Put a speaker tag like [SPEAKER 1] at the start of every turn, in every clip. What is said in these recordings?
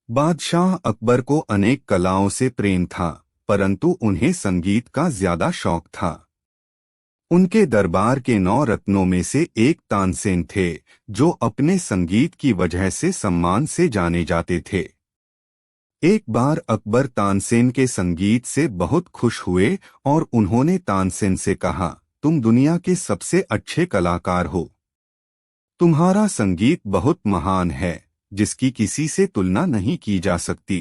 [SPEAKER 1] बादशाह अकबर को अनेक कलाओं से प्रेम था, परंतु उन्हें संगीत का ज्यादा शौक था। उनके दरबार के 9 रत्नों में से एक तानसेन थे, जो अपने संगीत की वजह से सम्मान से जाने जाते थे। एक बार अकबर तानसेन के संगीत से बहुत खुश हुए और उन्होंने तानसेन से कहा, तुम दुनिया के सबसे अच्छे कलाकार हो। तुम्हारा संगीत बहुत महान है, जिसकी किसी से तुलना नहीं की जा सकती।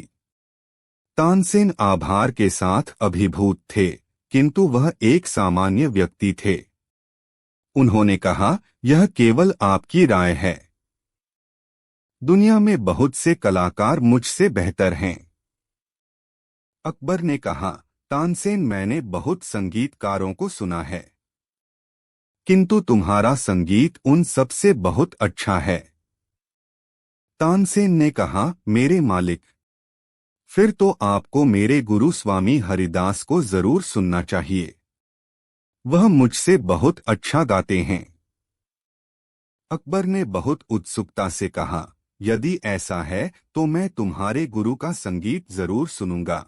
[SPEAKER 1] तानसेन आभार के साथ अभिभूत थे, किंतु वह एक सामान्य व्यक्ति थे। उन्होंने कहा, यह केवल आपकी राय है। दुनिया में बहुत से कलाकार मुझसे बेहतर हैं। अकबर ने कहा, तानसेन, मैंने बहुत संगीतकारों को सुना है, किंतु तुम्हारा संगीत उन सबसे बहुत अच्छा है। तानसेन ने कहा, मेरे मालिक, फिर तो आपको मेरे गुरु स्वामी हरिदास को जरूर सुनना चाहिए। वह मुझसे बहुत अच्छा गाते हैं। अकबर ने बहुत उत्सुकता से कहा, यदि ऐसा है तो मैं तुम्हारे गुरु का संगीत जरूर सुनूंगा।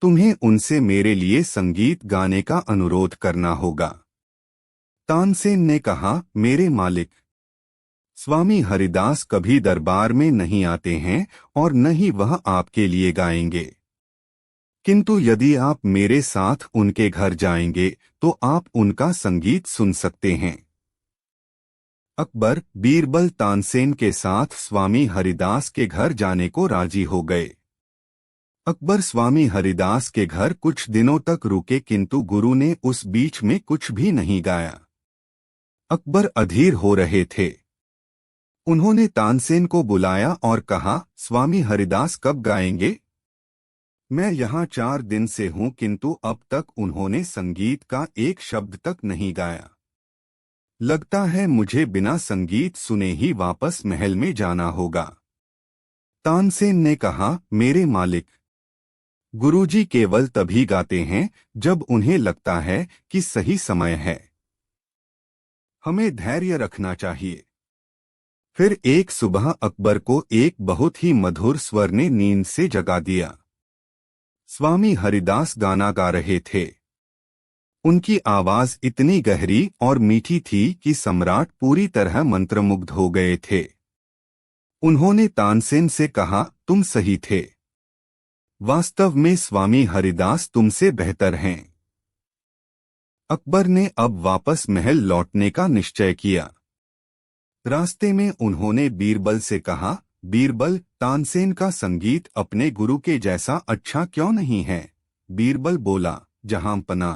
[SPEAKER 1] तुम्हें उनसे मेरे लिए संगीत गाने का अनुरोध करना होगा। तानसेन ने कहा, मेरे मालिक, स्वामी हरिदास कभी दरबार में नहीं आते हैं और न ही वह आपके लिए गाएंगे, किंतु यदि आप मेरे साथ उनके घर जाएंगे तो आप उनका संगीत सुन सकते हैं। अकबर बीरबल तानसेन के साथ स्वामी हरिदास के घर जाने को राजी हो गए। अकबर स्वामी हरिदास के घर कुछ दिनों तक रुके, किंतु गुरु ने उस बीच में कुछ भी नहीं गाया। अकबर अधीर हो रहे थे। उन्होंने तानसेन को बुलाया और कहा, स्वामी हरिदास कब गाएंगे? मैं यहाँ 4 दिन से हूँ, किंतु अब तक उन्होंने संगीत का एक शब्द तक नहीं गाया। लगता है मुझे बिना संगीत सुने ही वापस महल में जाना होगा। तानसेन ने कहा, मेरे मालिक, गुरुजी केवल तभी गाते हैं जब उन्हें लगता है कि सही समय है। हमें धैर्य रखना चाहिए। फिर एक सुबह अकबर को एक बहुत ही मधुर स्वर ने नींद से जगा दिया। स्वामी हरिदास गाना गा रहे थे। उनकी आवाज इतनी गहरी और मीठी थी कि सम्राट पूरी तरह मंत्रमुग्ध हो गए थे। उन्होंने तानसेन से कहा, तुम सही थे। वास्तव में स्वामी हरिदास तुमसे बेहतर हैं। अकबर ने अब वापस महल लौटने का निश्चय किया। रास्ते में उन्होंने बीरबल से कहा, बीरबल, तानसेन का संगीत अपने गुरु के जैसा अच्छा क्यों नहीं है? बीरबल बोला, जहांपना,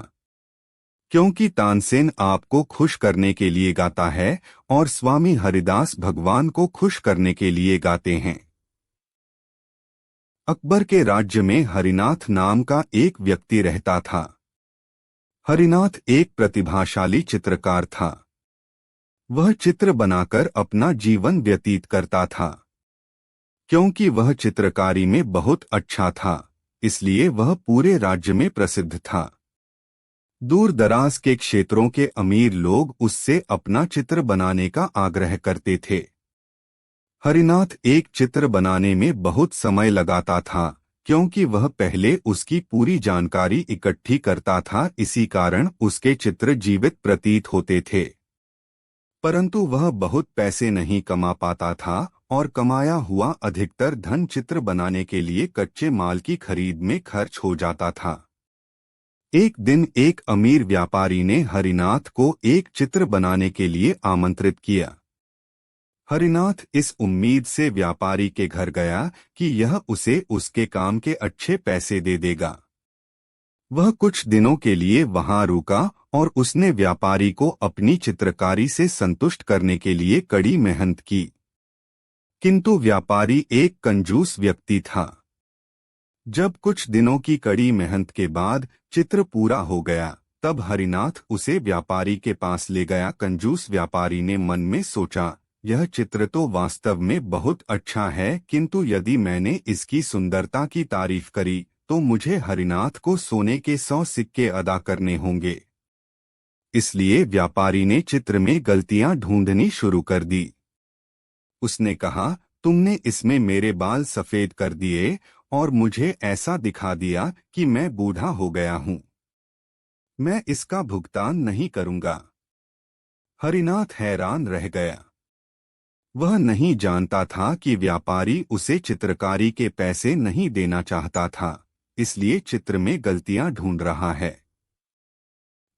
[SPEAKER 1] क्योंकि तानसेन आपको खुश करने के लिए गाता है और स्वामी हरिदास भगवान को खुश करने के लिए गाते हैं। अकबर के राज्य में हरिनाथ नाम का एक व्यक्ति रहता था। हरिनाथ एक प्रतिभाशाली चित्रकार था। वह चित्र बनाकर अपना जीवन व्यतीत करता था। क्योंकि वह चित्रकारी में बहुत अच्छा था, इसलिए वह पूरे राज्य में प्रसिद्ध था। दूर दराज के क्षेत्रों के अमीर लोग उससे अपना चित्र बनाने का आग्रह करते थे। हरिनाथ एक चित्र बनाने में बहुत समय लगाता था, क्योंकि वह पहले उसकी पूरी जानकारी इकट्ठी करता था, इसी कारण उसके चित्र जीवित प्रतीत होते थे। परंतु वह बहुत पैसे नहीं कमा पाता था और कमाया हुआ अधिकतर धन चित्र बनाने के लिए कच्चे माल की खरीद में खर्च हो जाता था। एक दिन एक अमीर व्यापारी ने हरिनाथ को एक चित्र बनाने के लिए आमंत्रित किया। हरिनाथ इस उम्मीद से व्यापारी के घर गया कि यह उसे उसके काम के अच्छे पैसे दे देगा। वह कुछ दिनों के लिए वहां रुका और उसने व्यापारी को अपनी चित्रकारी से संतुष्ट करने के लिए कड़ी मेहनत की। किंतु व्यापारी एक कंजूस व्यक्ति था। जब कुछ दिनों की कड़ी मेहनत के बाद चित्र पूरा हो गया, तब हरिनाथ उसे व्यापारी के पास ले गया। कंजूस व्यापारी ने मन में सोचा, यह चित्र तो वास्तव में बहुत अच्छा है, किंतु यदि मैंने इसकी सुंदरता की तारीफ करी तो मुझे हरिनाथ को सोने के 100 सिक्के अदा करने होंगे। इसलिए व्यापारी ने चित्र में गलतियां ढूंढनी शुरू कर दी। उसने कहा, तुमने इसमें मेरे बाल सफेद कर दिए और मुझे ऐसा दिखा दिया कि मैं बूढ़ा हो गया हूं। मैं इसका भुगतान नहीं करूंगा। हरिनाथ हैरान रह गया। वह नहीं जानता था कि व्यापारी उसे चित्रकारी के पैसे नहीं देना चाहता था, इसलिए चित्र में गलतियां ढूंढ रहा है।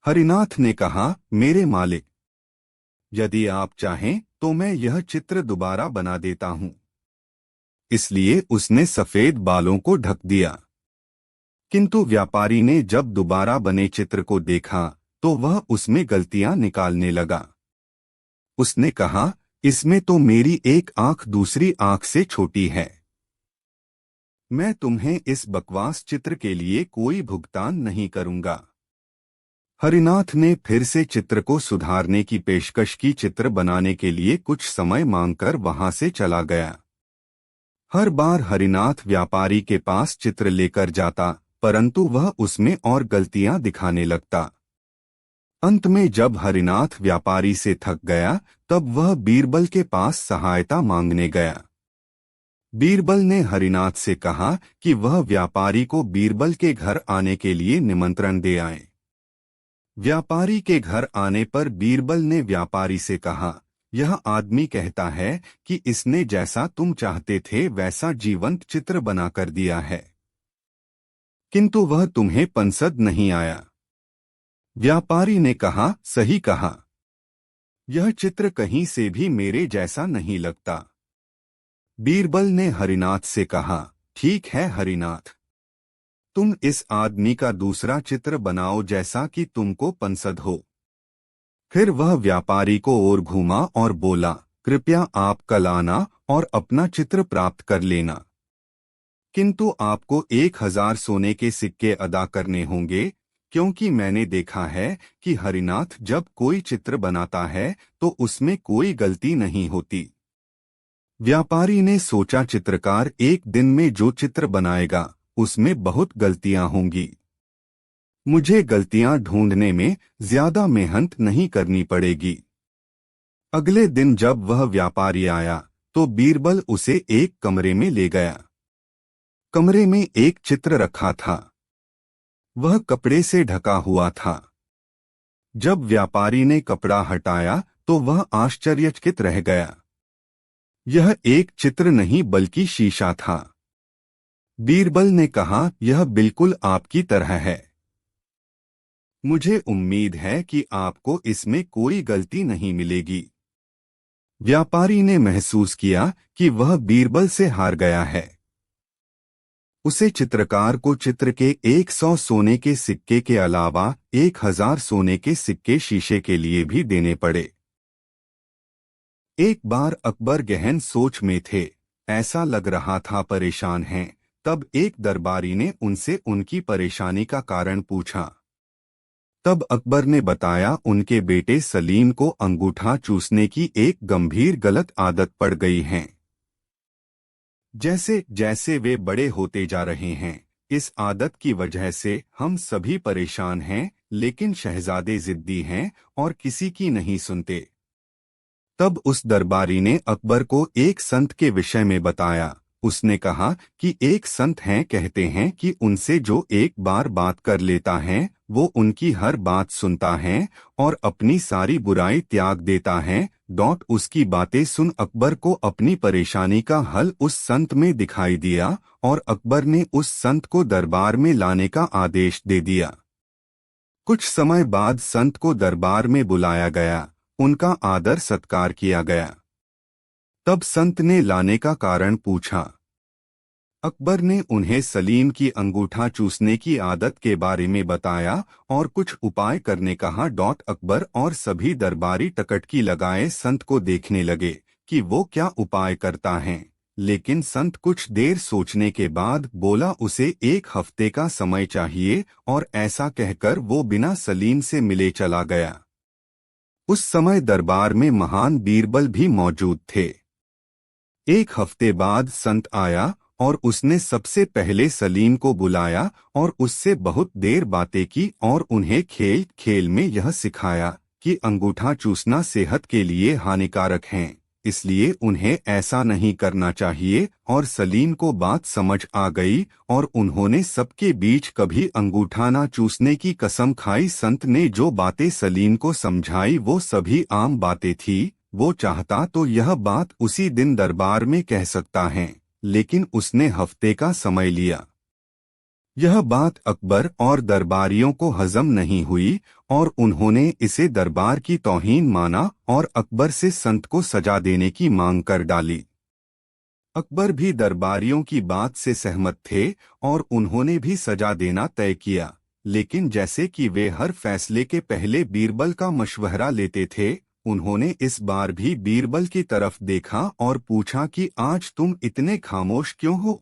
[SPEAKER 1] हरिनाथ ने कहा, मेरे मालिक, यदि आप चाहें तो मैं यह चित्र दोबारा बना देता हूं। इसलिए उसने सफेद बालों को ढक दिया। किंतु व्यापारी ने जब दोबारा बने चित्र को देखा तो वह उसमें गलतियां निकालने लगा। उसने कहा, इसमें तो मेरी एक आंख दूसरी आंख से छोटी है। मैं तुम्हें इस बकवास चित्र के लिए कोई भुगतान नहीं करूंगा। हरिनाथ ने फिर से चित्र को सुधारने की पेशकश की। चित्र बनाने के लिए कुछ समय मांगकर वहां से चला गया। हर बार हरिनाथ व्यापारी के पास चित्र लेकर जाता, परंतु वह उसमें और गलतियां दिखाने लगता। अंत में जब हरिनाथ व्यापारी से थक गया, तब वह बीरबल के पास सहायता मांगने गया। बीरबल ने हरिनाथ से कहा कि वह व्यापारी को बीरबल के घर आने के लिए निमंत्रण दे आए। व्यापारी के घर आने पर बीरबल ने व्यापारी से कहा, यह आदमी कहता है कि इसने जैसा तुम चाहते थे वैसा जीवंत चित्र बनाकर दिया है, किंतु वह तुम्हें पसंद नहीं आया। व्यापारी ने कहा, सही कहा, यह चित्र कहीं से भी मेरे जैसा नहीं लगता। बीरबल ने हरिनाथ से कहा, ठीक है हरिनाथ, तुम इस आदमी का दूसरा चित्र बनाओ जैसा कि तुमको पसंद हो। फिर वह व्यापारी को और घूमा और बोला, कृपया आप कल आना और अपना चित्र प्राप्त कर लेना, किंतु आपको 1000 सोने के सिक्के अदा करने होंगे, क्योंकि मैंने देखा है कि हरिनाथ जब कोई चित्र बनाता है तो उसमें कोई गलती नहीं होती। व्यापारी ने सोचा, चित्रकार एक दिन में जो चित्र बनाएगा उसमें बहुत गलतियां होंगी। मुझे गलतियां ढूंढने में ज्यादा मेहनत नहीं करनी पड़ेगी। अगले दिन जब वह व्यापारी आया तो बीरबल उसे एक कमरे में ले गया। कमरे में एक चित्र रखा था। वह कपड़े से ढका हुआ था। जब व्यापारी ने कपड़ा हटाया तो वह आश्चर्यचकित रह गया। यह एक चित्र नहीं बल्कि शीशा था। बीरबल ने कहा, यह बिल्कुल आपकी तरह है। मुझे उम्मीद है कि आपको इसमें कोई गलती नहीं मिलेगी। व्यापारी ने महसूस किया कि वह बीरबल से हार गया है। उसे चित्रकार को चित्र के 100 सोने के सिक्के के अलावा 1000 सोने के सिक्के शीशे के लिए भी देने पड़े। एक बार अकबर गहन सोच में थे, ऐसा लग रहा था परेशान हैं। तब एक दरबारी ने उनसे उनकी परेशानी का कारण पूछा। तब अकबर ने बताया, उनके बेटे सलीम को अंगूठा चूसने की एक गंभीर गलत आदत पड़ गई है। जैसे जैसे वे बड़े होते जा रहे हैं, इस आदत की वजह से हम सभी परेशान हैं, लेकिन शहजादे जिद्दी हैं और किसी की नहीं सुनते। तब उस दरबारी ने अकबर को एक संत के विषय में बताया। उसने कहा कि एक संत हैं, कहते हैं कि उनसे जो एक बार बात कर लेता है वो उनकी हर बात सुनता है और अपनी सारी बुराई त्याग देता है। उसकी बातें सुन अकबर को अपनी परेशानी का हल उस संत में दिखाई दिया और अकबर ने उस संत को दरबार में लाने का आदेश दे दिया। कुछ समय बाद संत को दरबार में बुलाया गया, उनका आदर सत्कार किया गया। तब संत ने लाने का कारण पूछा। अकबर ने उन्हें सलीम की अंगूठा चूसने की आदत के बारे में बताया और कुछ उपाय करने कहा। अकबर और सभी दरबारी टकटकी लगाए संत को देखने लगे कि वो क्या उपाय करता है, लेकिन संत कुछ देर सोचने के बाद बोला, उसे 1 हफ्ते का समय चाहिए, और ऐसा कहकर वो बिना सलीम से मिले चला गया। उस समय दरबार में महान बीरबल भी मौजूद थे। 1 हफ्ते बाद संत आया और उसने सबसे पहले सलीम को बुलाया और उससे बहुत देर बातें की और उन्हें खेल खेल में यह सिखाया कि अंगूठा चूसना सेहत के लिए हानिकारक है, इसलिए उन्हें ऐसा नहीं करना चाहिए। और सलीम को बात समझ आ गई और उन्होंने सबके बीच कभी अंगूठा न चूसने की कसम खाई। संत ने जो बातें सलीम को समझाई वो सभी आम बातें थी। वो चाहता तो यह बात उसी दिन दरबार में कह सकता है, लेकिन उसने हफ्ते का समय लिया। यह बात अकबर और दरबारियों को हजम नहीं हुई और उन्होंने इसे दरबार की तौहीन माना और अकबर से संत को सजा देने की मांग कर डाली। अकबर भी दरबारियों की बात से सहमत थे और उन्होंने भी सजा देना तय किया। लेकिन जैसे कि वे हर फैसले के पहले बीरबल का मशवरा लेते थे, उन्होंने इस बार भी बीरबल की तरफ देखा और पूछा कि आज तुम इतने खामोश क्यों हो?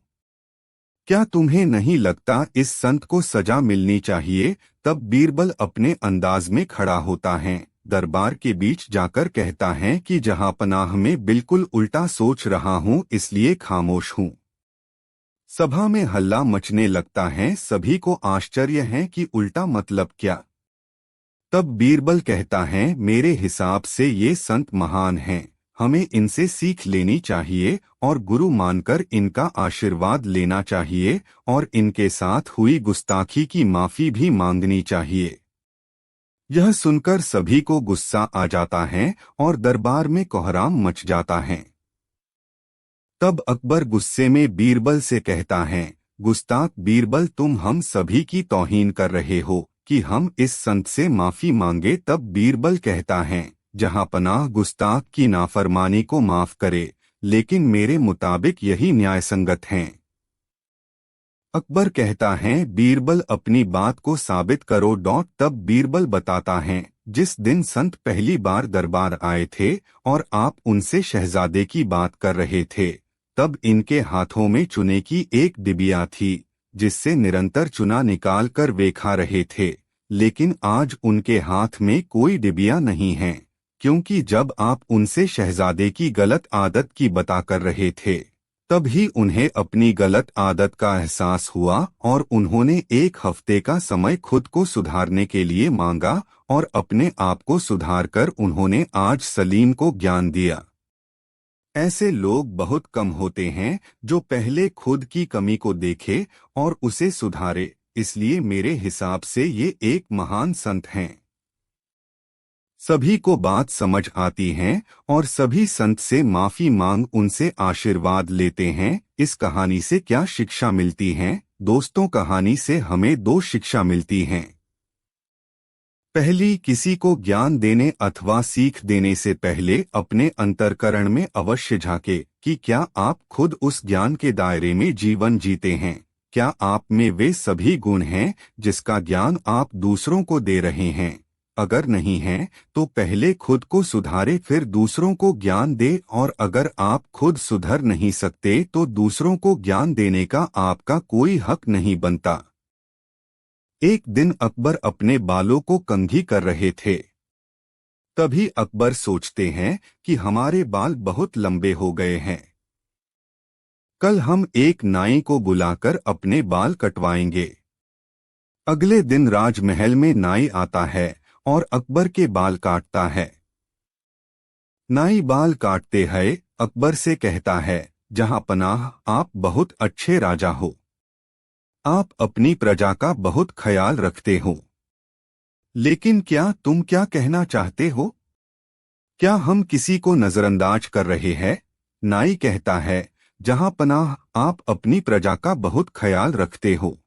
[SPEAKER 1] क्या तुम्हें नहीं लगता इस संत को सजा मिलनी चाहिए? तब बीरबल अपने अंदाज में खड़ा होता है, दरबार के बीच जाकर कहता है कि जहां पनाह में बिल्कुल उल्टा सोच रहा हूं, इसलिए खामोश हूं। सभा में हल्ला मचने लगता है। सभी को आश्चर्य है कि उल्टा मतलब क्या। तब बीरबल कहता है, मेरे हिसाब से ये संत महान हैं, हमें इनसे सीख लेनी चाहिए और गुरु मानकर इनका आशीर्वाद लेना चाहिए और इनके साथ हुई गुस्ताखी की माफी भी मांगनी चाहिए। यह सुनकर सभी को गुस्सा आ जाता है और दरबार में कोहराम मच जाता है। तब अकबर गुस्से में बीरबल से कहता है, गुस्ताख बीरबल, तुम हम सभी की तौहीन कर रहे हो कि हम इस संत से माफी मांगे। तब बीरबल कहता है, जहां पनाह गुस्ताख की नाफरमानी को माफ करे, लेकिन मेरे मुताबिक यही न्यायसंगत है। अकबर कहता है, बीरबल अपनी बात को साबित करो। तब बीरबल बताता है, जिस दिन संत पहली बार दरबार आए थे और आप उनसे शहजादे की बात कर रहे थे, तब इनके हाथों में चुने की एक डिबिया थी जिससे निरंतर चुना निकाल कर वे खा रहे थे। लेकिन आज उनके हाथ में कोई डिबिया नहीं है, क्योंकि जब आप उनसे शहजादे की गलत आदत की बता कर रहे थे, तब ही उन्हें अपनी गलत आदत का एहसास हुआ और उन्होंने एक हफ्ते का समय खुद को सुधारने के लिए मांगा और अपने आप को सुधारकर उन्होंने आज सलीम को ज्ञान दिया। ऐसे लोग बहुत कम होते हैं जो पहले खुद की कमी को देखे और उसे सुधारे, इसलिए मेरे हिसाब से ये एक महान संत हैं। सभी को बात समझ आती है और सभी संत से माफी मांग उनसे आशीर्वाद लेते हैं। इस कहानी से क्या शिक्षा मिलती है? दोस्तों, कहानी से हमें दो शिक्षा मिलती हैं। पहली, किसी को ज्ञान देने अथवा सीख देने से पहले अपने अंतर्करण में अवश्य झांके कि क्या आप खुद उस ज्ञान के दायरे में जीवन जीते हैं। क्या आप में वे सभी गुण हैं जिसका ज्ञान आप दूसरों को दे रहे हैं? अगर नहीं है तो पहले खुद को सुधारे, फिर दूसरों को ज्ञान दे। और अगर आप खुद सुधर नहीं सकते तो दूसरों को ज्ञान देने का आपका कोई हक नहीं बनता। एक दिन अकबर अपने बालों को कंघी कर रहे थे। तभी अकबर सोचते हैं कि हमारे बाल बहुत लंबे हो गए हैं, कल हम एक नाई को बुलाकर अपने बाल कटवाएंगे। अगले दिन राजमहल में नाई आता है और अकबर के बाल काटता है। नाई बाल काटते हैं अकबर से कहता है, जहां पनाह, आप बहुत अच्छे राजा हो, आप अपनी प्रजा का बहुत ख्याल रखते हो, लेकिन तुम क्या कहना चाहते हो? क्या हम किसी को नजरअंदाज कर रहे हैं? नाई कहता है, जहां पनाह, आप अपनी प्रजा का बहुत ख्याल रखते हो,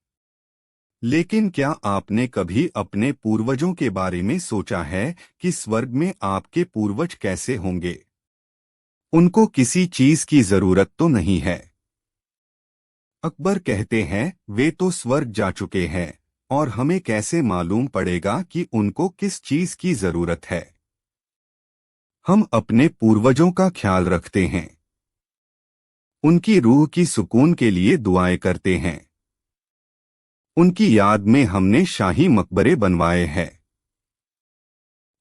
[SPEAKER 1] लेकिन क्या आपने कभी अपने पूर्वजों के बारे में सोचा है कि स्वर्ग में आपके पूर्वज कैसे होंगे? उनको किसी चीज की जरूरत तो नहीं है। अकबर कहते हैं, वे तो स्वर्ग जा चुके हैं और हमें कैसे मालूम पड़ेगा कि उनको किस चीज की जरूरत है? हम अपने पूर्वजों का ख्याल रखते हैं, उनकी रूह की सुकून के लिए दुआएं करते हैं। उनकी याद में हमने शाही मकबरे बनवाए हैं।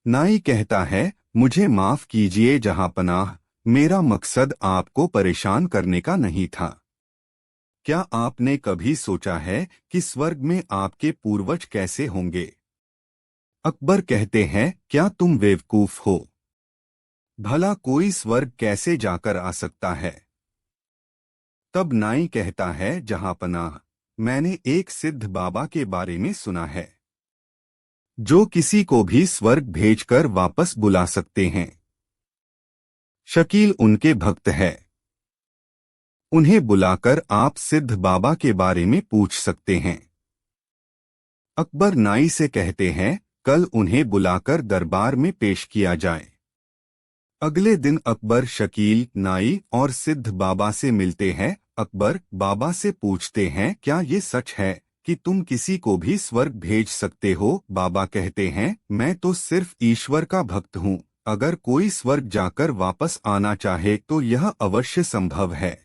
[SPEAKER 1] नाई कहता है, मुझे माफ कीजिए जहां पनाह, मेरा मकसद आपको परेशान करने का नहीं था। क्या आपने कभी सोचा है कि स्वर्ग में आपके पूर्वज कैसे होंगे? अकबर कहते हैं, क्या तुम बेवकूफ हो? भला कोई स्वर्ग कैसे जाकर आ सकता है? तब नाई कहता है, जहांपनाह, मैंने एक सिद्ध बाबा के बारे में सुना है जो किसी को भी स्वर्ग भेजकर वापस बुला सकते हैं। शकील उनके भक्त है। उन्हें बुलाकर आप सिद्ध बाबा के बारे में पूछ सकते हैं। अकबर नाई से कहते हैं, कल उन्हें बुलाकर दरबार में पेश किया जाए। अगले दिन अकबर शकील, नाई और सिद्ध बाबा से मिलते हैं। अकबर बाबा से पूछते हैं, क्या ये सच है कि तुम किसी को भी स्वर्ग भेज सकते हो? बाबा कहते हैं, मैं तो सिर्फ ईश्वर का भक्त हूँ। अगर कोई स्वर्ग जाकर वापस आना चाहे तो यह अवश्य संभव है।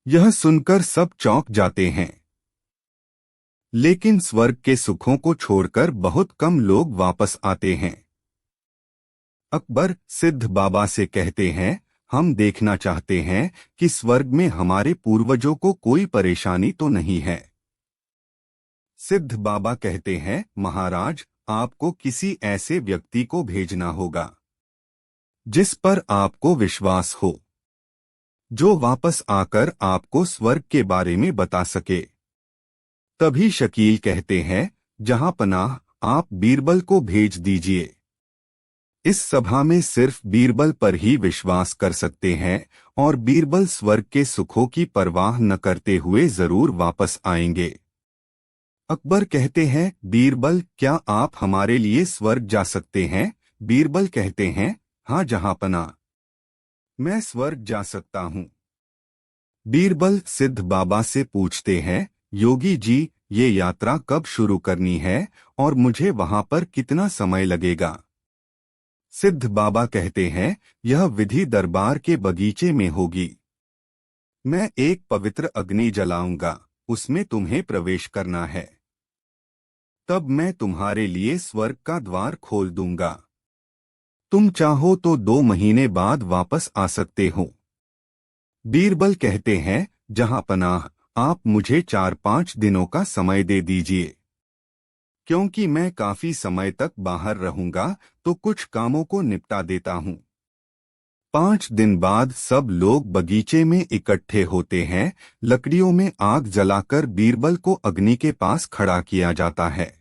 [SPEAKER 1] यह सुनकर सब चौंक जाते हैं। लेकिन स्वर्ग के सुखों को छोड़कर बहुत कम लोग वापस आते हैं। अकबर सिद्ध बाबा से कहते हैं, हम देखना चाहते हैं कि स्वर्ग में हमारे पूर्वजों को कोई परेशानी तो नहीं है। सिद्ध बाबा कहते हैं, महाराज, आपको किसी ऐसे व्यक्ति को भेजना होगा जिस पर आपको विश्वास हो, जो वापस आकर आपको स्वर्ग के बारे में बता सके। तभी शकील कहते हैं, जहांपनाह, आप बीरबल को भेज दीजिए। इस सभा में सिर्फ बीरबल पर ही विश्वास कर सकते हैं और बीरबल स्वर्ग के सुखों की परवाह न करते हुए जरूर वापस आएंगे। अकबर कहते हैं, बीरबल, क्या आप हमारे लिए स्वर्ग जा सकते हैं? बीरबल कहते हैं, हाँ जहांपनाह, मैं स्वर्ग जा सकता हूँ। बीरबल सिद्ध बाबा से पूछते हैं, योगी जी, ये यात्रा कब शुरू करनी है और मुझे वहां पर कितना समय लगेगा? सिद्ध बाबा कहते हैं, यह विधि दरबार के बगीचे में होगी। मैं एक पवित्र अग्नि जलाऊंगा, उसमें तुम्हें प्रवेश करना है। तब मैं तुम्हारे लिए स्वर्ग का द्वार खोल दूंगा। तुम चाहो तो 2 महीने बाद वापस आ सकते हो। बीरबल कहते हैं, जहांपनाह, आप मुझे 4-5 दिनों का समय दे दीजिए, क्योंकि मैं काफी समय तक बाहर रहूंगा तो कुछ कामों को निपटा देता हूँ। 5 दिन बाद सब लोग बगीचे में इकट्ठे होते हैं। लकड़ियों में आग जलाकर बीरबल को अग्नि के पास खड़ा किया जाता है।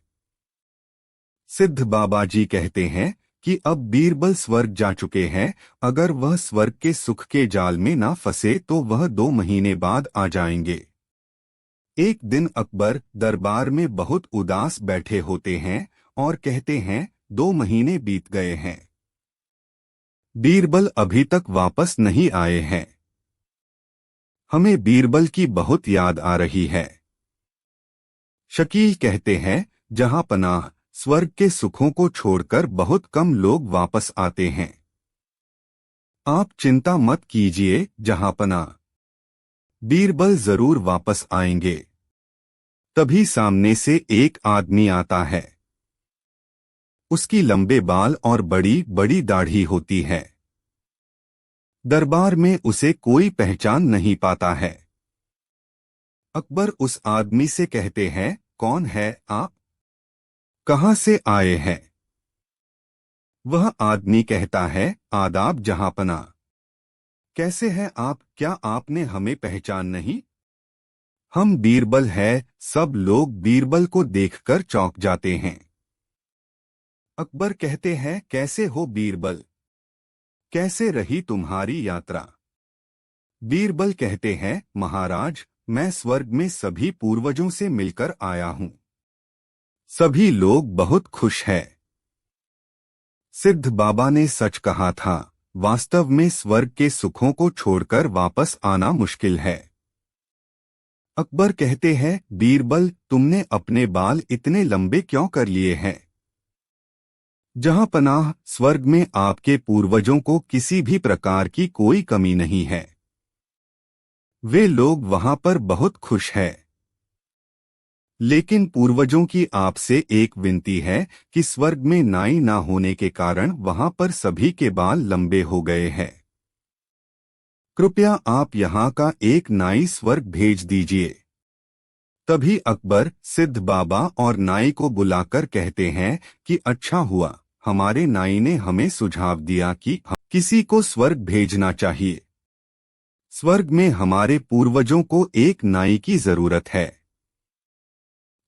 [SPEAKER 1] सिद्ध बाबा जी कहते हैं कि अब बीरबल स्वर्ग जा चुके हैं। अगर वह स्वर्ग के सुख के जाल में ना फंसे तो वह 2 महीने बाद आ जाएंगे। एक दिन अकबर दरबार में बहुत उदास बैठे होते हैं और कहते हैं, 2 महीने बीत गए हैं, बीरबल अभी तक वापस नहीं आए हैं। हमें बीरबल की बहुत याद आ रही है। शकील कहते हैं, जहांपनाह, स्वर्ग के सुखों को छोड़कर बहुत कम लोग वापस आते हैं। आप चिंता मत कीजिए जहांपनाह, बीरबल जरूर वापस आएंगे। तभी सामने से एक आदमी आता है। उसकी लंबे बाल और बड़ी बड़ी दाढ़ी होती है। दरबार में उसे कोई पहचान नहीं पाता है। अकबर उस आदमी से कहते हैं, कौन है आप? कहां से आए हैं? वह आदमी कहता है, आदाब जहांपनाह, कैसे हैं आप? क्या आपने हमें पहचान नहीं? हम बीरबल है। सब लोग बीरबल को देखकर चौंक जाते हैं। अकबर कहते हैं, कैसे हो बीरबल? कैसे रही तुम्हारी यात्रा? बीरबल कहते हैं, महाराज, मैं स्वर्ग में सभी पूर्वजों से मिलकर आया हूं। सभी लोग बहुत खुश हैं। सिद्ध बाबा ने सच कहा था, वास्तव में स्वर्ग के सुखों को छोड़कर वापस आना मुश्किल है। अकबर कहते हैं, बीरबल, तुमने अपने बाल इतने लंबे क्यों कर लिए हैं? जहांपनाह, स्वर्ग में आपके पूर्वजों को किसी भी प्रकार की कोई कमी नहीं है। वे लोग वहां पर बहुत खुश हैं। लेकिन पूर्वजों की आपसे एक विनती है कि स्वर्ग में नाई ना होने के कारण वहां पर सभी के बाल लंबे हो गए हैं। कृपया आप यहाँ का एक नाई स्वर्ग भेज दीजिए। तभी अकबर सिद्ध बाबा और नाई को बुलाकर कहते हैं कि अच्छा हुआ हमारे नाई ने हमें सुझाव दिया कि किसी को स्वर्ग भेजना चाहिए। स्वर्ग में हमारे पूर्वजों को एक नाई की जरूरत है।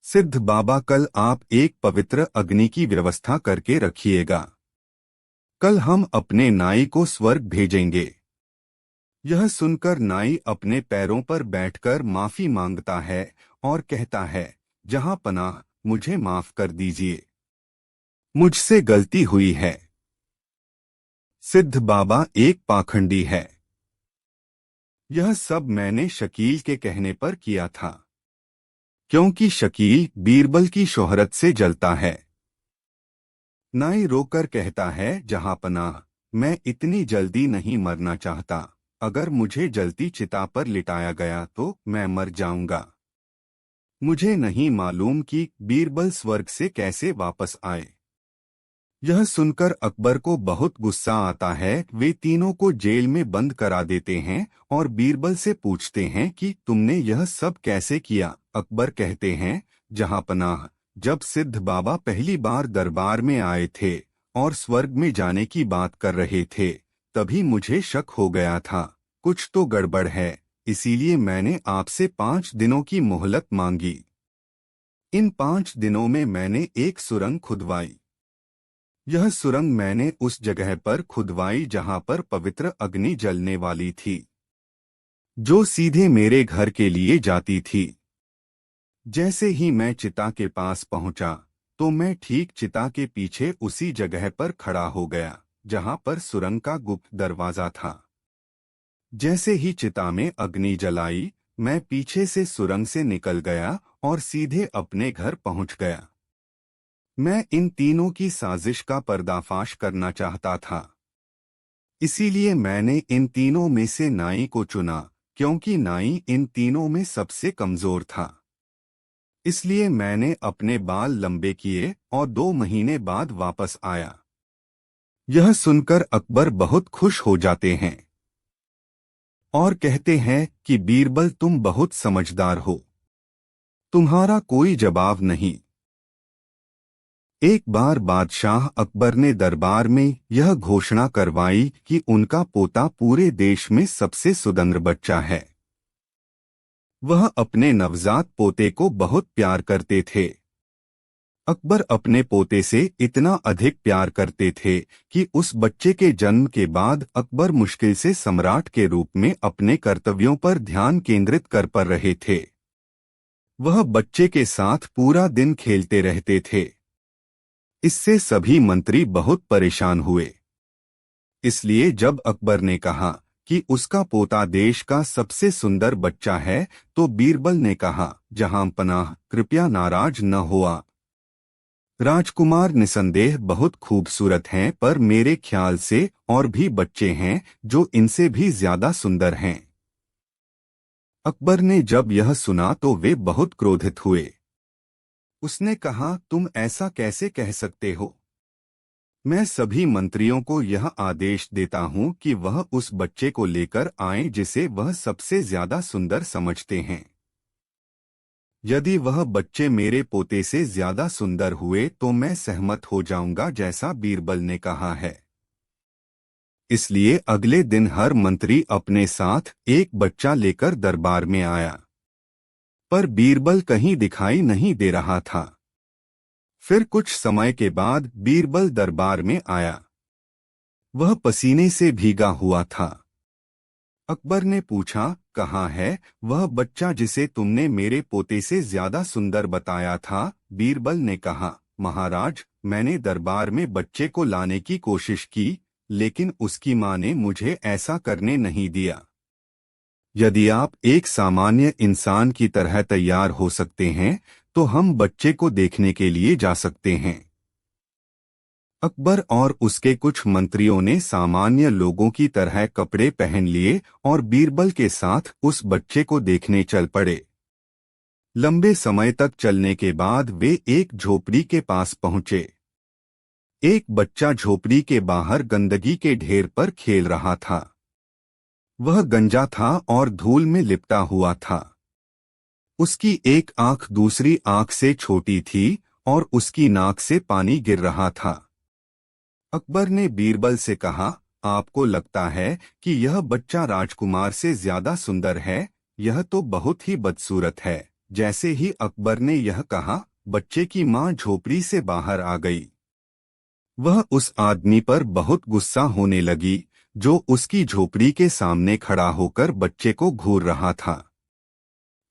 [SPEAKER 1] सिद्ध बाबा, कल आप एक पवित्र अग्नि की व्यवस्था करके रखिएगा। कल हम अपने नाई को स्वर्ग भेजेंगे। यह सुनकर नाई अपने पैरों पर बैठकर माफी मांगता है और कहता है, जहां पनाह, मुझे माफ कर दीजिए, मुझसे गलती हुई है। सिद्ध बाबा एक पाखंडी है। यह सब मैंने शकील के कहने पर किया था, क्योंकि शकील बीरबल की शोहरत से जलता है। नाई रोकर कहता है, जहां पनाह, मैं इतनी जल्दी नहीं मरना चाहता। अगर मुझे जलती चिता पर लिटाया गया तो मैं मर जाऊंगा। मुझे नहीं मालूम कि बीरबल स्वर्ग से कैसे वापस आए। यह सुनकर अकबर को बहुत गुस्सा आता है। वे तीनों को जेल में बंद करा देते हैं और बीरबल से पूछते हैं कि तुमने यह सब कैसे किया। अकबर कहते हैं, जहां पनाह, जब सिद्ध बाबा पहली बार दरबार में आए थे और स्वर्ग में जाने की बात कर रहे थे, तभी मुझे शक हो गया था, कुछ तो गड़बड़ है। इसीलिए मैंने आपसे 5 दिनों की मोहलत मांगी। इन 5 दिनों में मैंने एक सुरंग खुदवाई। यह सुरंग मैंने उस जगह पर खुदवाई जहां पर पवित्र अग्नि जलने वाली थी, जो सीधे मेरे घर के लिए जाती थी। जैसे ही मैं चिता के पास पहुंचा तो मैं ठीक चिता के पीछे उसी जगह पर खड़ा हो गया जहां पर सुरंग का गुप्त दरवाजा था। जैसे ही चिता में अग्नि जलाई, मैं पीछे से सुरंग से निकल गया और सीधे अपने घर पहुंच गया। मैं इन तीनों की साजिश का पर्दाफाश करना चाहता था। इसीलिए मैंने इन तीनों में से नाई को चुना, क्योंकि नाई इन तीनों में सबसे कमजोर था। इसलिए मैंने अपने बाल लंबे किए और 2 महीने बाद वापस आया। यह सुनकर अकबर बहुत खुश हो जाते हैं और कहते हैं कि बीरबल, तुम बहुत समझदार हो, तुम्हारा कोई जवाब नहीं। एक बार बादशाह अकबर ने दरबार में यह घोषणा करवाई कि उनका पोता पूरे देश में सबसे सुंदर बच्चा है। वह अपने नवजात पोते को बहुत प्यार करते थे। अकबर अपने पोते से इतना अधिक प्यार करते थे कि उस बच्चे के जन्म के बाद अकबर मुश्किल से सम्राट के रूप में अपने कर्तव्यों पर ध्यान केंद्रित कर पा रहे थे। वह बच्चे के साथ पूरा दिन खेलते रहते थे। इससे सभी मंत्री बहुत परेशान हुए। इसलिए जब अकबर ने कहा कि उसका पोता देश का सबसे सुंदर बच्चा है, तो बीरबल ने कहा, जहां पनाह, कृपया नाराज न हुआ। राजकुमार निसंदेह बहुत खूबसूरत हैं, पर मेरे ख्याल से और भी बच्चे हैं जो इनसे भी ज्यादा सुंदर हैं। अकबर ने जब यह सुना तो वे बहुत क्रोधित हुए। उसने कहा, तुम ऐसा कैसे कह सकते हो? मैं सभी मंत्रियों को यह आदेश देता हूं कि वह उस बच्चे को लेकर आएं जिसे वह सबसे ज्यादा सुंदर समझते हैं। यदि वह बच्चे मेरे पोते से ज्यादा सुंदर हुए तो मैं सहमत हो जाऊंगा, जैसा बीरबल ने कहा है। इसलिए अगले दिन हर मंत्री अपने साथ एक बच्चा लेकर दरबार में आया, पर बीरबल कहीं दिखाई नहीं दे रहा था। फिर कुछ समय के बाद बीरबल दरबार में आया। वह पसीने से भीगा हुआ था। अकबर ने पूछा, कहाँ है वह बच्चा जिसे तुमने मेरे पोते से ज्यादा सुंदर बताया था? बीरबल ने कहा, महाराज, मैंने दरबार में बच्चे को लाने की कोशिश की, लेकिन उसकी माँ ने मुझे ऐसा करने नहीं दिया। यदि आप एक सामान्य इंसान की तरह तैयार हो सकते हैं तो हम बच्चे को देखने के लिए जा सकते हैं। अकबर और उसके कुछ मंत्रियों ने सामान्य लोगों की तरह कपड़े पहन लिए और बीरबल के साथ उस बच्चे को देखने चल पड़े। लंबे समय तक चलने के बाद वे एक झोपड़ी के पास पहुंचे। एक बच्चा झोपड़ी के बाहर गंदगी के ढेर पर खेल रहा था। वह गंजा था और धूल में लिपटा हुआ था। उसकी एक आंख दूसरी आंख से छोटी थी और उसकी नाक से पानी गिर रहा था। अकबर ने बीरबल से कहा, आपको लगता है कि यह बच्चा राजकुमार से ज्यादा सुंदर है? यह तो बहुत ही बदसूरत है। जैसे ही अकबर ने यह कहा, बच्चे की मां झोपड़ी से बाहर आ गई। वह उस आदमी पर बहुत गुस्सा होने लगी जो उसकी झोपड़ी के सामने खड़ा होकर बच्चे को घूर रहा था।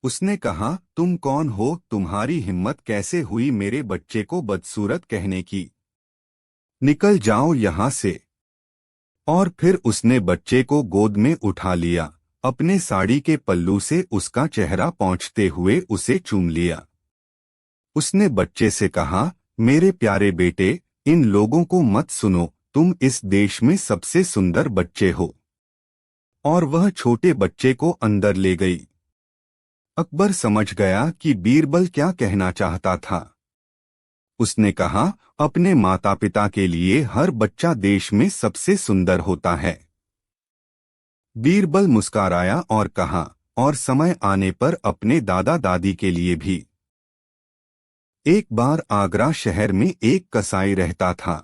[SPEAKER 1] उसने कहा, तुम कौन हो? तुम्हारी हिम्मत कैसे हुई मेरे बच्चे को बदसूरत कहने की? निकल जाओ यहाँ से। और फिर उसने बच्चे को गोद में उठा लिया, अपने साड़ी के पल्लू से उसका चेहरा पोंछते हुए उसे चूम लिया। उसने बच्चे से कहा, मेरे प्यारे बेटे, इन लोगों को मत सुनो, तुम इस देश में सबसे सुंदर बच्चे हो। और वह छोटे बच्चे को अंदर ले गई। अकबर समझ गया कि बीरबल क्या कहना चाहता था। उसने कहा, अपने माता पिता के लिए हर बच्चा देश में सबसे सुंदर होता है। बीरबल मुस्कुराया और कहा, और समय आने पर अपने दादा दादी के लिए भी। एक बार आगरा शहर में एक कसाई रहता था।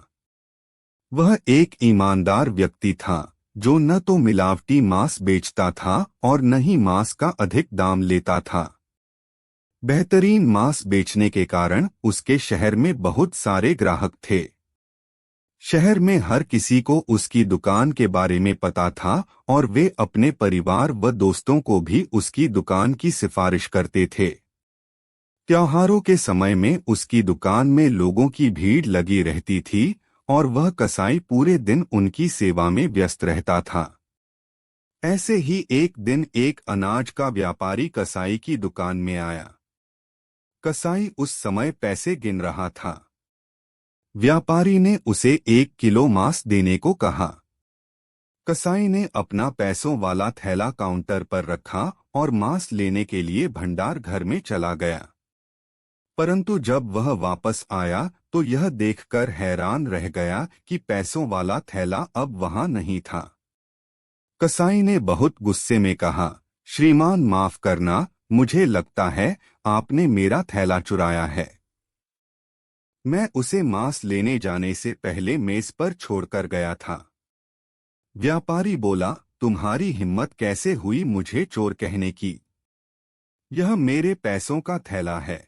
[SPEAKER 1] वह एक ईमानदार व्यक्ति था जो न तो मिलावटी मांस बेचता था और न ही मांस का अधिक दाम लेता था। बेहतरीन मांस बेचने के कारण उसके शहर में बहुत सारे ग्राहक थे। शहर में हर किसी को उसकी दुकान के बारे में पता था और वे अपने परिवार व दोस्तों को भी उसकी दुकान की सिफारिश करते थे। त्योहारों के समय में उसकी दुकान में लोगों की भीड़ लगी रहती थी और वह कसाई पूरे दिन उनकी सेवा में व्यस्त रहता था। ऐसे ही एक दिन एक अनाज का व्यापारी कसाई की दुकान में आया। कसाई उस समय पैसे गिन रहा था। व्यापारी ने उसे 1 किलो मांस देने को कहा। कसाई ने अपना पैसों वाला थैला काउंटर पर रखा और मांस लेने के लिए भंडार घर में चला गया। परंतु जब वह वापस आया तो यह देखकर हैरान रह गया कि पैसों वाला थैला अब वहां नहीं था। कसाई ने बहुत गुस्से में कहा, श्रीमान माफ करना, मुझे लगता है आपने मेरा थैला चुराया है। मैं उसे मांस लेने जाने से पहले मेज पर छोड़कर गया था। व्यापारी बोला, तुम्हारी हिम्मत कैसे हुई मुझे चोर कहने की? यह मेरे पैसों का थैला है।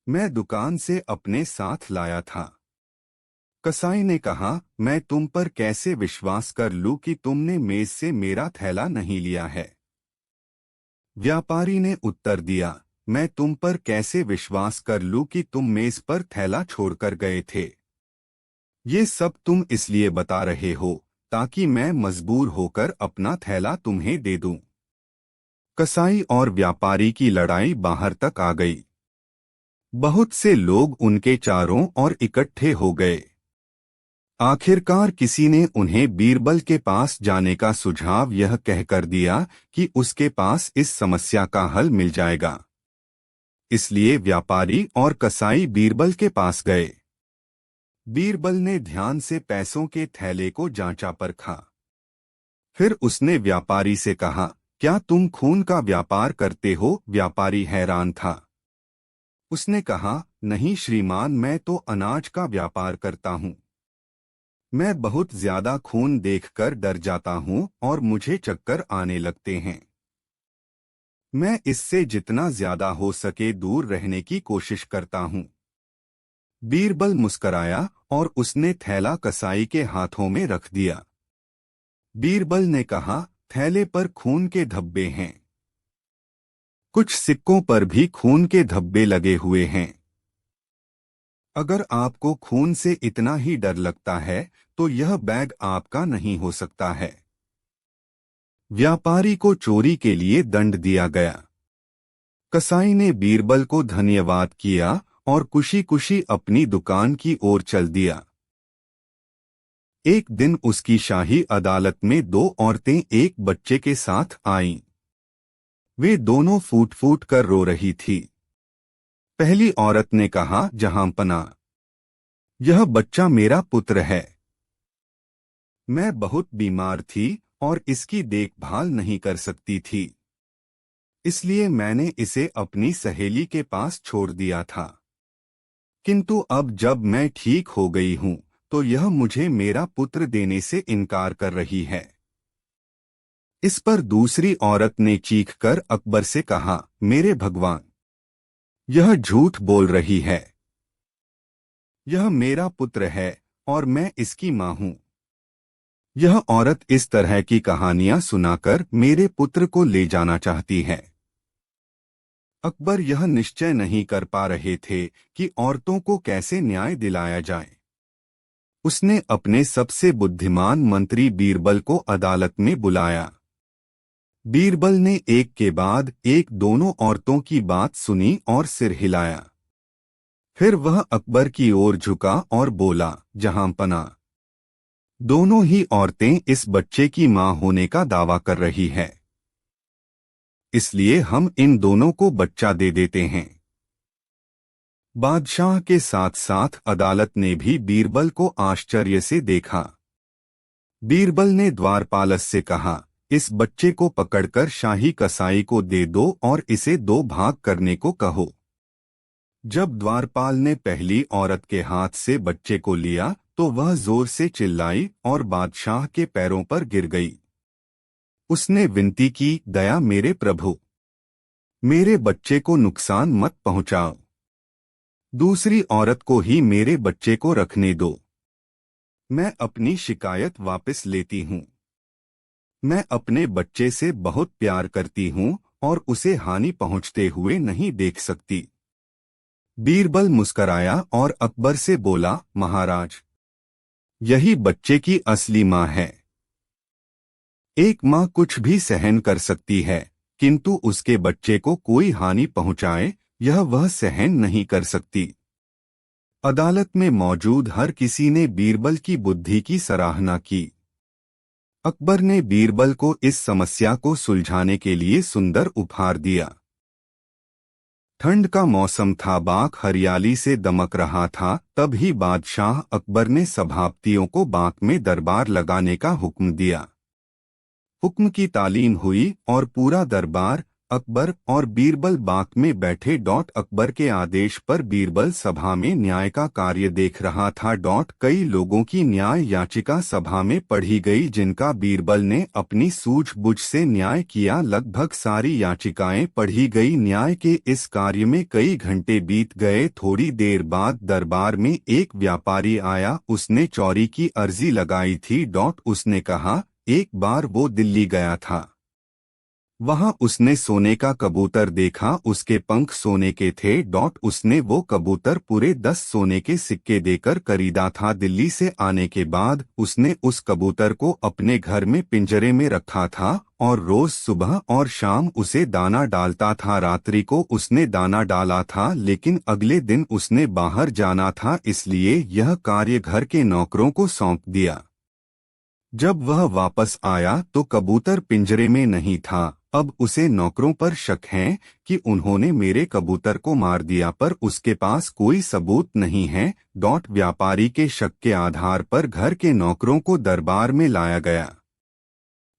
[SPEAKER 1] मैं दुकान से अपने साथ लाया था। कसाई ने कहा, मैं तुम पर कैसे विश्वास कर लूं कि तुमने मेज से मेरा थैला नहीं लिया है? व्यापारी ने उत्तर दिया, मैं तुम पर कैसे विश्वास कर लूं कि तुम मेज पर थैला छोड़कर गए थे? ये सब तुम इसलिए बता रहे हो ताकि मैं मजबूर होकर अपना थैला तुम्हें दे दूं। कसाई और व्यापारी की लड़ाई बाहर तक आ गई। बहुत से लोग उनके चारों ओर इकट्ठे हो गए। आखिरकार किसी ने उन्हें बीरबल के पास जाने का सुझाव यह कहकर दिया कि उसके पास इस समस्या का हल मिल जाएगा। इसलिए व्यापारी और कसाई बीरबल के पास गए। बीरबल ने ध्यान से पैसों के थैले को जांचा परखा। फिर उसने व्यापारी से कहा, क्या तुम खून का व्यापार करते हो? व्यापारी हैरान था। उसने कहा, नहीं श्रीमान, मैं तो अनाज का व्यापार करता हूँ। मैं बहुत ज्यादा खून देखकर डर जाता हूँ और मुझे चक्कर आने लगते हैं। मैं इससे जितना ज्यादा हो सके दूर रहने की कोशिश करता हूँ। बीरबल मुस्कराया और उसने थैला कसाई के हाथों में रख दिया। बीरबल ने कहा, थैले पर खून के धब्बे हैं। कुछ सिक्कों पर भी खून के धब्बे लगे हुए हैं। अगर आपको खून से इतना ही डर लगता है तो यह बैग आपका नहीं हो सकता है। व्यापारी को चोरी के लिए दंड दिया गया। कसाई ने बीरबल को धन्यवाद किया और खुशी खुशी अपनी दुकान की ओर चल दिया। एक दिन उसकी शाही अदालत में 2 औरतें एक बच्चे के साथ आईं। वे दोनों फूट फूट कर रो रही थी। पहली औरत ने कहा, जहांपना, यह बच्चा मेरा पुत्र है। मैं बहुत बीमार थी और इसकी देखभाल नहीं कर सकती थी, इसलिए मैंने इसे अपनी सहेली के पास छोड़ दिया था। किंतु अब जब मैं ठीक हो गई हूँ तो यह मुझे मेरा पुत्र देने से इनकार कर रही है। इस पर दूसरी औरत ने चीखकर अकबर से कहा, मेरे भगवान, यह झूठ बोल रही है। यह मेरा पुत्र है और मैं इसकी मां हूं। यह औरत इस तरह की कहानियां सुनाकर मेरे पुत्र को ले जाना चाहती है। अकबर यह निश्चय नहीं कर पा रहे थे कि औरतों को कैसे न्याय दिलाया जाए। उसने अपने सबसे बुद्धिमान मंत्री बीरबल को अदालत में बुलाया। बीरबल ने एक के बाद एक दोनों औरतों की बात सुनी और सिर हिलाया। फिर वह अकबर की ओर झुका और बोला, जहांपना, दोनों ही औरतें इस बच्चे की मां होने का दावा कर रही है, इसलिए हम इन दोनों को बच्चा दे देते हैं। बादशाह के साथ साथ अदालत ने भी बीरबल को आश्चर्य से देखा। बीरबल ने द्वारपाल से कहा, इस बच्चे को पकड़कर शाही कसाई को दे दो और इसे 2 भाग करने को कहो। जब द्वारपाल ने पहली औरत के हाथ से बच्चे को लिया तो वह जोर से चिल्लाई और बादशाह के पैरों पर गिर गई। उसने विनती की, दया मेरे प्रभु, मेरे बच्चे को नुकसान मत पहुंचाओ। दूसरी औरत को ही मेरे बच्चे को रखने दो। मैं अपनी शिकायत वापस लेती हूं। मैं अपने बच्चे से बहुत प्यार करती हूं और उसे हानि पहुंचते हुए नहीं देख सकती। बीरबल मुस्कराया और अकबर से बोला, महाराज, यही बच्चे की असली मां है। एक मां कुछ भी सहन कर सकती है, किंतु उसके बच्चे को कोई हानि पहुंचाए यह वह सहन नहीं कर सकती। अदालत में मौजूद हर किसी ने बीरबल की बुद्धि की सराहना की। अकबर ने बीरबल को इस समस्या को सुलझाने के लिए सुंदर उपहार दिया। ठंड का मौसम था, बाग हरियाली से दमक रहा था। तभी बादशाह अकबर ने सभापतियों को बाग में दरबार लगाने का हुक्म दिया। हुक्म की तालीम हुई और पूरा दरबार अकबर और बीरबल बाग में बैठे। अकबर के आदेश पर बीरबल सभा में न्याय का कार्य देख रहा था। कई लोगों की न्याय याचिका सभा में पढ़ी गई, जिनका बीरबल ने अपनी सूझबूझ से न्याय किया। लगभग सारी याचिकाएं पढ़ी गई। न्याय के इस कार्य में कई घंटे बीत गए। थोड़ी देर बाद दरबार में एक व्यापारी आया। उसने चोरी की अर्जी लगाई थी। उसने कहा, एक बार वो दिल्ली गया था, वहां उसने सोने का कबूतर देखा। उसके पंख सोने के थे। उसने वो कबूतर पूरे 10 सोने के सिक्के देकर खरीदा था। दिल्ली से आने के बाद उसने उस कबूतर को अपने घर में पिंजरे में रखा था और रोज सुबह और शाम उसे दाना डालता था। रात्रि को उसने दाना डाला था, लेकिन अगले दिन उसने बाहर जाना था, इसलिए यह कार्य घर के नौकरों को सौंप दिया। जब वह वापस आया तो कबूतर पिंजरे में नहीं था। अब उसे नौकरों पर शक है कि उन्होंने मेरे कबूतर को मार दिया, पर उसके पास कोई सबूत नहीं है। व्यापारी के शक के आधार पर घर के नौकरों को दरबार में लाया गया।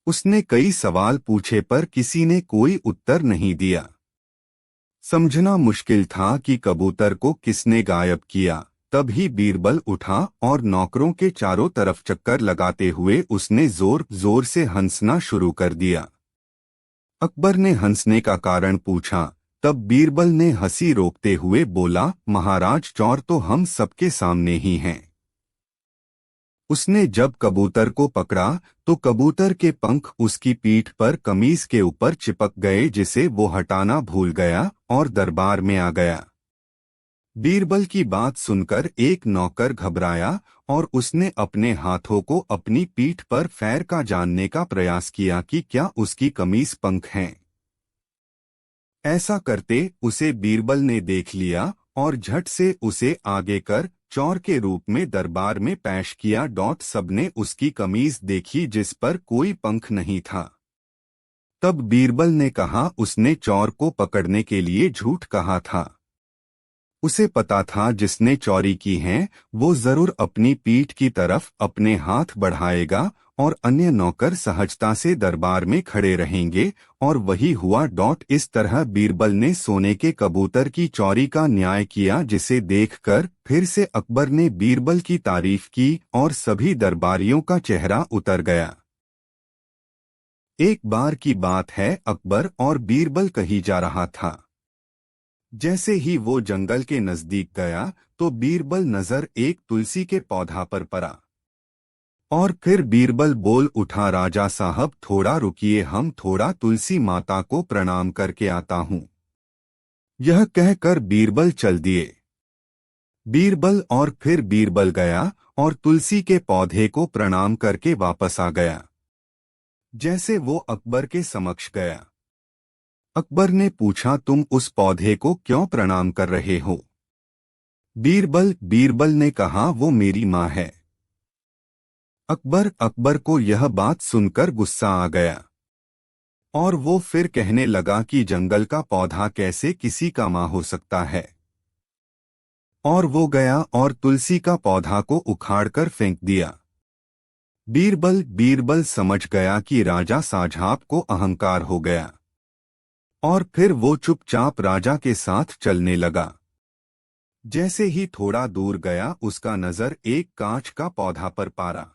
[SPEAKER 1] उसने कई सवाल पूछे पर किसी ने कोई उत्तर नहीं दिया। समझना मुश्किल था कि कबूतर को किसने गायब किया। तभी बीरबल उठा और नौकरों के चारों तरफ चक्कर लगाते हुए उसने जोर जोर से हंसना शुरू कर दिया। अकबर ने हंसने का कारण पूछा। तब बीरबल ने हंसी रोकते हुए बोला, महाराज, चोर तो हम सबके सामने ही हैं। उसने जब कबूतर को पकड़ा तो कबूतर के पंख उसकी पीठ पर कमीज के ऊपर चिपक गए, जिसे वो हटाना भूल गया और दरबार में आ गया। बीरबल की बात सुनकर एक नौकर घबराया और उसने अपने हाथों को अपनी पीठ पर फेर का जानने का प्रयास किया कि क्या उसकी कमीज पंख हैं। ऐसा करते उसे बीरबल ने देख लिया और झट से उसे आगे कर चोर के रूप में दरबार में पेश किया। सबने उसकी कमीज देखी जिस पर कोई पंख नहीं था। तब बीरबल ने कहा, उसने चोर को पकड़ने के लिए झूठ कहा था। उसे पता था जिसने चोरी की है वो जरूर अपनी पीठ की तरफ अपने हाथ बढ़ाएगा और अन्य नौकर सहजता से दरबार में खड़े रहेंगे, और वही हुआ। इस तरह बीरबल ने सोने के कबूतर की चोरी का न्याय किया, जिसे देखकर फिर से अकबर ने बीरबल की तारीफ की और सभी दरबारियों का चेहरा उतर गया। एक बार की बात है, अकबर और बीरबल कहीं जा रहा था। जैसे ही वो जंगल के नजदीक गया तो बीरबल नजर एक तुलसी के पौधा पर पड़ा, और फिर बीरबल बोल उठा, राजा साहब थोड़ा रुकिए, हम थोड़ा तुलसी माता को प्रणाम करके आता हूँ। यह कहकर बीरबल चल दिए। बीरबल और फिर बीरबल गया और तुलसी के पौधे को प्रणाम करके वापस आ गया। जैसे वो अकबर के समक्ष गया, अकबर ने पूछा, तुम उस पौधे को क्यों प्रणाम कर रहे हो? बीरबल ने कहा, वो मेरी माँ है। अकबर को यह बात सुनकर गुस्सा आ गया और वो फिर कहने लगा कि जंगल का पौधा कैसे किसी का माँ हो सकता है। और वो गया और तुलसी का पौधा को उखाड़कर फेंक दिया। बीरबल समझ गया कि राजा साजाब को अहंकार हो गया, और फिर वो चुपचाप राजा के साथ चलने लगा। जैसे ही थोड़ा दूर गया उसका नजर एक कांच का पौधा पर पड़ा।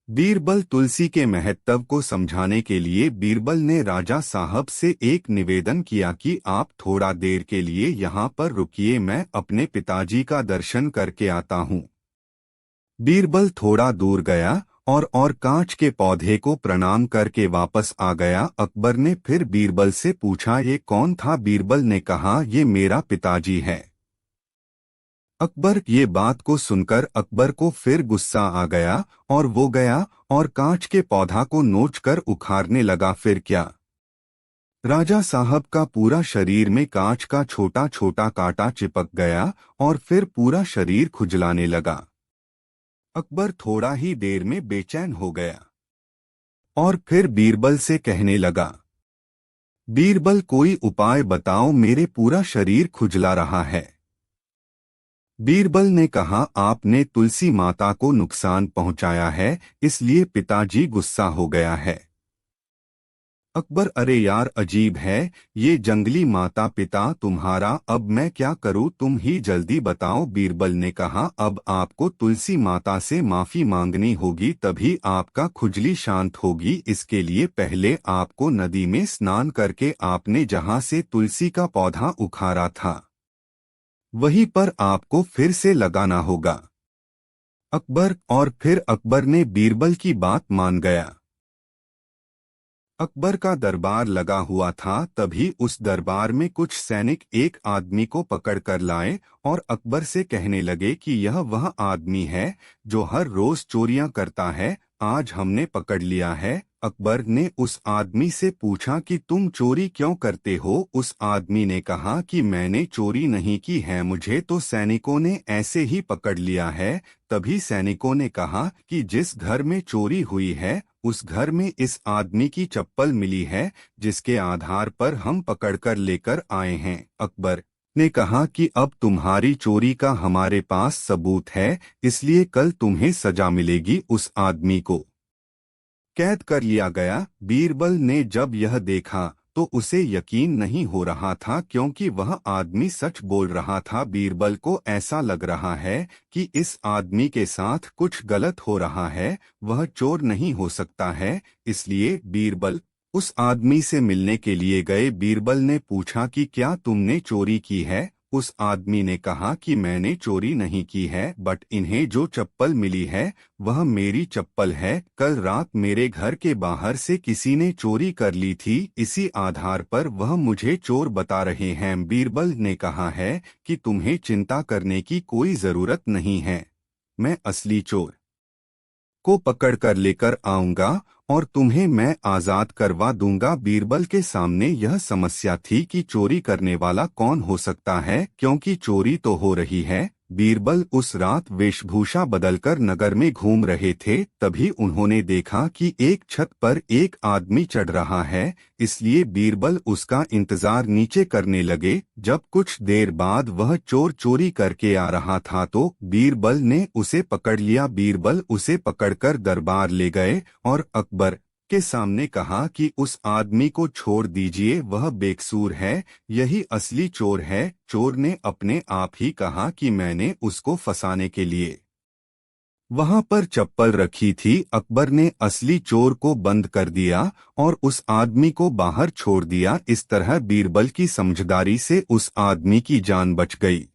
[SPEAKER 1] बीरबल तुलसी के महत्व को समझाने के लिए बीरबल ने राजा साहब से एक निवेदन किया कि आप थोड़ा देर के लिए यहाँ पर रुकिए, मैं अपने पिताजी का दर्शन करके आता हूँ। बीरबल थोड़ा दूर गया और कांच के पौधे को प्रणाम करके वापस आ गया। अकबर ने फिर बीरबल से पूछा, ये कौन था? बीरबल ने कहा, ये मेरा पिताजी है। अकबर ये बात को सुनकर अकबर को फिर गुस्सा आ गया और वो गया और कांच के पौधा को नोचकर उखाड़ने लगा। फिर क्या, राजा साहब का पूरा शरीर में कांच का छोटा छोटा कांटा चिपक गया और फिर पूरा शरीर खुजलाने लगा। अकबर थोड़ा ही देर में बेचैन हो गया और फिर बीरबल से कहने लगा, बीरबल कोई उपाय बताओ, मेरे पूरा शरीर खुजला रहा है। बीरबल ने कहा, आपने तुलसी माता को नुकसान पहुंचाया है, इसलिए पिताजी गुस्सा हो गया है। अकबर, अरे यार अजीब है, ये जंगली माता पिता तुम्हारा, अब मैं क्या करूं, तुम ही जल्दी बताओ। बीरबल ने कहा, अब आपको तुलसी माता से माफी मांगनी होगी, तभी आपका खुजली शांत होगी। इसके लिए पहले आपको नदी में स्नान करके आपने जहां से तुलसी का पौधा उखाड़ा था वहीं पर आपको फिर से लगाना होगा। अकबर, और फिर अकबर ने बीरबल की बात मान गया। अकबर का दरबार लगा हुआ था, तभी उस दरबार में कुछ सैनिक एक आदमी को पकड़ कर लाए और अकबर से कहने लगे कि यह वह आदमी है जो हर रोज चोरियां करता है, आज हमने पकड़ लिया है। अकबर ने उस आदमी से पूछा कि तुम चोरी क्यों करते हो? उस आदमी ने कहा कि मैंने चोरी नहीं की है, मुझे तो सैनिकों ने ऐसे ही पकड़ लिया है। तभी सैनिकों ने कहा कि जिस घर में चोरी हुई है उस घर में इस आदमी की चप्पल मिली है, जिसके आधार पर हम पकड़कर लेकर आए हैं। अकबर ने कहा कि अब तुम्हारी चोरी का हमारे पास सबूत है, इसलिए कल तुम्हें सजा मिलेगी। उस आदमी को कैद कर लिया गया। बीरबल ने जब यह देखा तो उसे यकीन नहीं हो रहा था, क्योंकि वह आदमी सच बोल रहा था। बीरबल को ऐसा लग रहा है कि इस आदमी के साथ कुछ गलत हो रहा है, वह चोर नहीं हो सकता है। इसलिए बीरबल उस आदमी से मिलने के लिए गए। बीरबल ने पूछा कि क्या तुमने चोरी की है? उस आदमी ने कहा कि मैंने चोरी नहीं की है, बट इन्हें जो चप्पल मिली है वह मेरी चप्पल है। कल रात मेरे घर के बाहर से किसी ने चोरी कर ली थी, इसी आधार पर वह मुझे चोर बता रहे हैं। बीरबल ने कहा है कि तुम्हें चिंता करने की कोई जरूरत नहीं है, मैं असली चोर को पकड़ कर लेकर आऊंगा और तुम्हें मैं आजाद करवा दूंगा। बीरबल के सामने यह समस्या थी कि चोरी करने वाला कौन हो सकता है, क्योंकि चोरी तो हो रही है, बीरबल उस रात वेशभूषा बदलकर नगर में घूम रहे थे, तभी उन्होंने देखा कि एक छत पर एक आदमी चढ़ रहा है। इसलिए बीरबल उसका इंतजार नीचे करने लगे। जब कुछ देर बाद वह चोर चोरी करके आ रहा था तो बीरबल ने उसे पकड़ लिया। बीरबल उसे पकड़कर दरबार ले गए और अकबर के सामने कहा कि उस आदमी को छोड़ दीजिए, वह बेकसूर है, यही असली चोर है। चोर ने अपने आप ही कहा कि मैंने उसको फंसाने के लिए वहां पर चप्पल रखी थी। अकबर ने असली चोर को बंद कर दिया और उस आदमी को बाहर छोड़ दिया। इस तरह बीरबल की समझदारी से उस आदमी की जान बच गई।